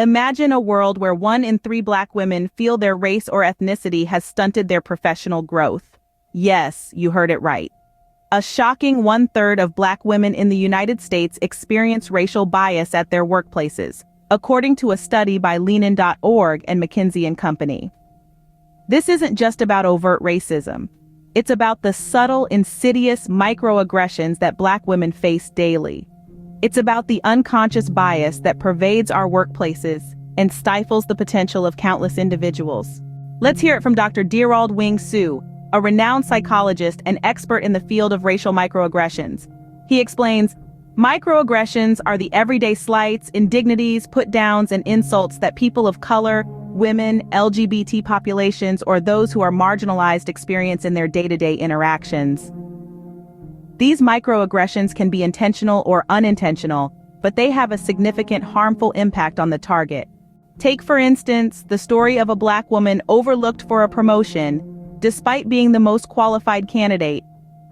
Imagine a world where 1 in 3 Black women feel their race or ethnicity has stunted their professional growth. Yes, you heard it right. A shocking 1/3 of Black women in the United States experience racial bias at their workplaces, according to a study by Lenin.org and McKinsey & Company. This isn't just about overt racism. It's about the subtle, insidious microaggressions that Black women face daily. It's about the unconscious bias that pervades our workplaces and stifles the potential of countless individuals. Let's hear it from Dr. Derald Wing Sue, a renowned psychologist and expert in the field of racial microaggressions. He explains, microaggressions are the everyday slights, indignities, put-downs, and insults that people of color, women, LGBT populations, or those who are marginalized experience in their day-to-day interactions. These microaggressions can be intentional or unintentional, but they have a significant harmful impact on the target. Take, for instance, the story of a Black woman overlooked for a promotion, despite being the most qualified candidate,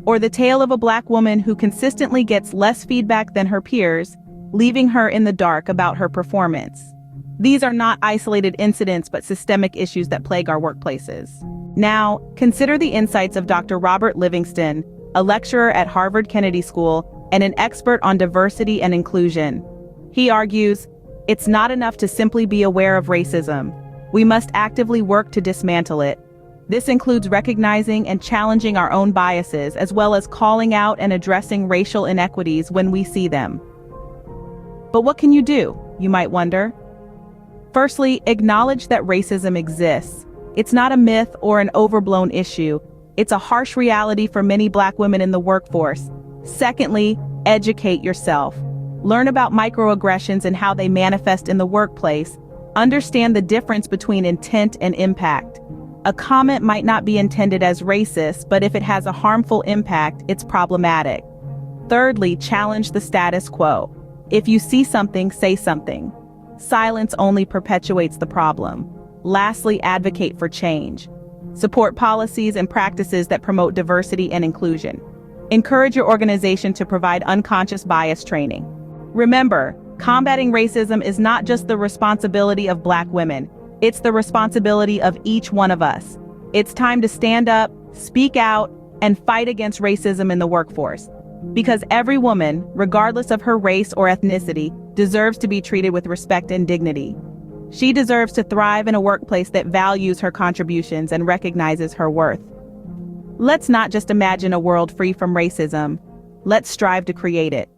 or the tale of a Black woman who consistently gets less feedback than her peers, leaving her in the dark about her performance. These are not isolated incidents but systemic issues that plague our workplaces. Now, consider the insights of Dr. Robert Livingston, a lecturer at Harvard Kennedy School and an expert on diversity and inclusion. He argues, it's not enough to simply be aware of racism. We must actively work to dismantle it. This includes recognizing and challenging our own biases, as well as calling out and addressing racial inequities when we see them. But what can you do, you might wonder? Firstly, acknowledge that racism exists. It's not a myth or an overblown issue. It's a harsh reality for many Black women in the workforce. Secondly, educate yourself. Learn about microaggressions and how they manifest in the workplace. Understand the difference between intent and impact. A comment might not be intended as racist, but if it has a harmful impact, it's problematic. Thirdly, challenge the status quo. If you see something, say something. Silence only perpetuates the problem. Lastly, advocate for change. Support policies and practices that promote diversity and inclusion. Encourage your organization to provide unconscious bias training. Remember, combating racism is not just the responsibility of Black women. It's the responsibility of each one of us. It's time to stand up, speak out, and fight against racism in the workforce. Because every woman, regardless of her race or ethnicity, deserves to be treated with respect and dignity. She deserves to thrive in a workplace that values her contributions and recognizes her worth. Let's not just imagine a world free from racism. Let's strive to create it.